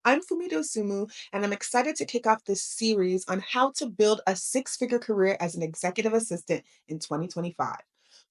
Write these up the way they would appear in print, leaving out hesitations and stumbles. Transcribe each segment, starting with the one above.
I'm Fumido Sumu, and I'm excited to kick off this series on how to build a six-figure career as an executive assistant in 2025.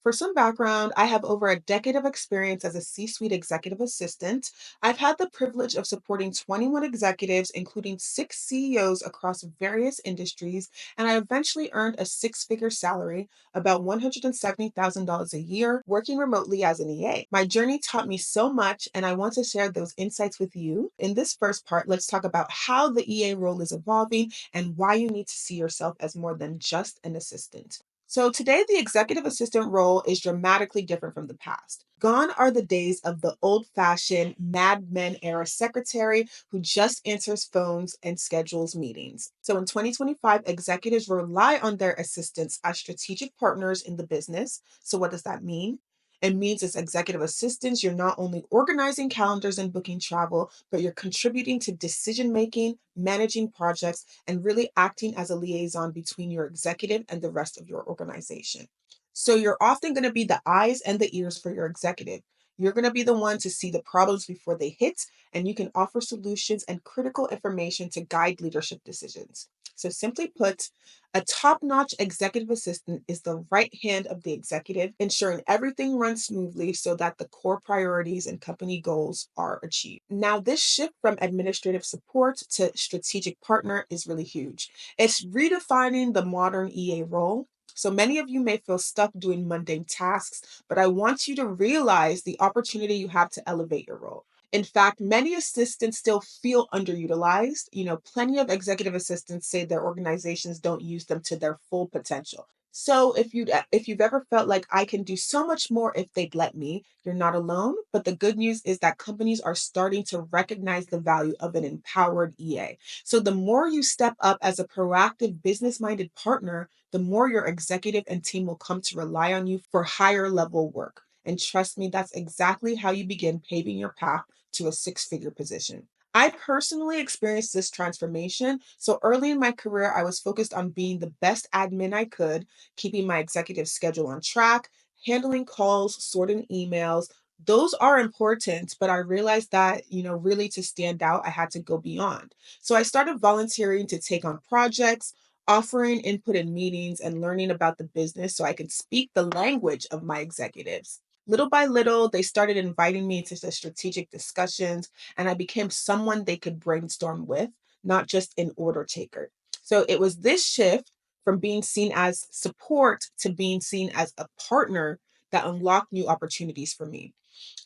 For some background, I have over a decade of experience as a C suite executive assistant. I've had the privilege of supporting 21 executives, including six CEOs across various industries, and I eventually earned a six-figure salary, about $170,000 a year, working remotely as an EA. My journey taught me so much, and I want to share those insights with you. In this first part, let's talk about how the EA role is evolving and why you need to see yourself as more than just an assistant. So, today, the executive assistant role is dramatically different from the past. Gone are the days of the old fashioned Mad Men era secretary who just answers phones and schedules meetings. So, in 2025, executives rely on their assistants as strategic partners in the business. So, what does that mean? It means as executive assistants, you're not only organizing calendars and booking travel, but you're contributing to decision making, managing projects, and really acting as a liaison between your executive and the rest of your organization. So you're often going to be the eyes and the ears for your executive. You're going to be the one to see the problems before they hit, and you can offer solutions and critical information to guide leadership decisions. So, simply put, a top notch executive assistant is the right hand of the executive, ensuring everything runs smoothly so that the core priorities and company goals are achieved. Now, this shift from administrative support to strategic partner is really huge. It's redefining the modern EA role. So many of you may feel stuck doing mundane tasks, but I want you to realize the opportunity you have to elevate your role. In fact, many assistants still feel underutilized. Plenty of executive assistants say their organizations don't use them to their full potential. So if you've ever felt like I can do so much more if they'd let me, you're not alone. But the good news is that companies are starting to recognize the value of an empowered EA. So the more you step up as a proactive business-minded partner, the more your executive and team will come to rely on you for higher level work. And trust me, that's exactly how you begin paving your path to a six-figure position. I personally experienced this transformation. So early in my career, I was focused on being the best admin I could, keeping my executive schedule on track, handling calls, sorting emails. Those are important, but I realized that, really to stand out, I had to go beyond. So I started volunteering to take on projects, offering input in meetings, and learning about the business so I could speak the language of my executives. Little by little, they started inviting me into the strategic discussions, and I became someone they could brainstorm with, not just an order taker. So it was this shift from being seen as support to being seen as a partner that unlocked new opportunities for me.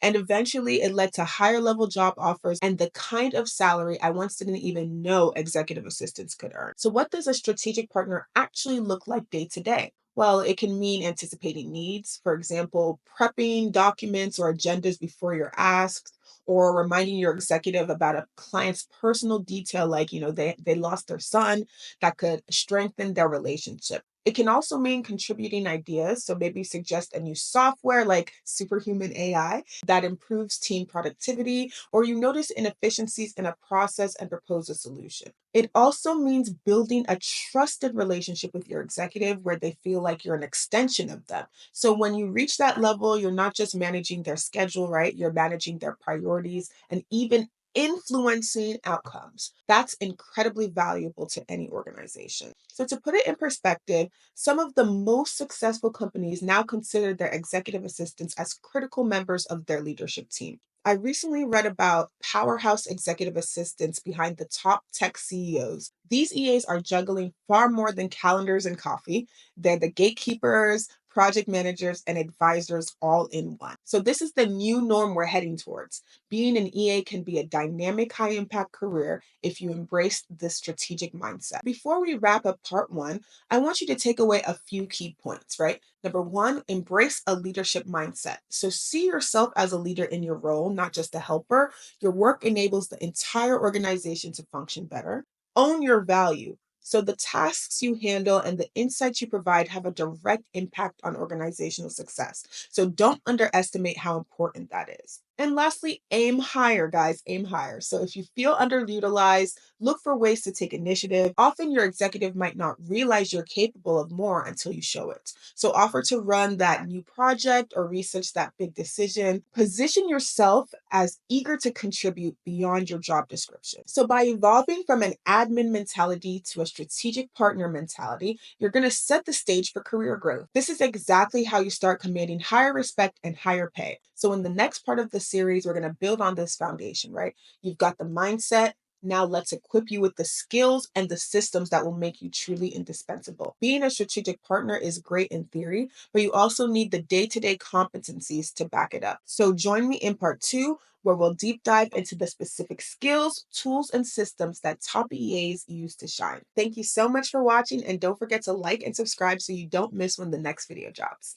And eventually, it led to higher level job offers and the kind of salary I once didn't even know executive assistants could earn. So, what does a strategic partner actually look like day to day? Well, it can mean anticipating needs, for example, prepping documents or agendas before you're asked, or reminding your executive about a client's personal detail, like, they lost their son, that could strengthen their relationship. It can also mean contributing ideas. So maybe suggest a new software like Superhuman AI that improves team productivity, or you notice inefficiencies in a process and propose a solution. It also means building a trusted relationship with your executive where they feel like you're an extension of them. So when you reach that level, you're not just managing their schedule, right? You're managing their priorities and even influencing outcomes. That's incredibly valuable to any organization. So, to put it in perspective, some of the most successful companies now consider their executive assistants as critical members of their leadership team. I recently read about powerhouse executive assistants behind the top tech CEOs. These EAs are juggling far more than calendars and coffee. They're the gatekeepers, project managers, and advisors all in one. So, this is the new norm we're heading towards. Being an EA can be a dynamic, high impact career if you embrace this strategic mindset. Before we wrap up part one, I want you to take away a few key points, right? Number one, embrace a leadership mindset. So see yourself as a leader in your role, not just a helper. Your work enables the entire organization to function better. Own your value. So the tasks you handle and the insights you provide have a direct impact on organizational success. So don't underestimate how important that is. And lastly, aim higher, guys, aim higher. So if you feel underutilized, look for ways to take initiative. Often your executive might not realize you're capable of more until you show it. So offer to run that new project or research that big decision. Position yourself as eager to contribute beyond your job description. So by evolving from an admin mentality to a strategic partner mentality, you're going to set the stage for career growth. This is exactly how you start commanding higher respect and higher pay. So in the next part of the series, we're going to build on this foundation, right? You've got the mindset. Now let's equip you with the skills and the systems that will make you truly indispensable. Being a strategic partner is great in theory, but you also need the day-to-day competencies to back it up. So join me in part 2, where we'll deep dive into the specific skills, tools, and systems that top EAs use to shine. Thank you so much for watching, and don't forget to like and subscribe so you don't miss when the next video drops.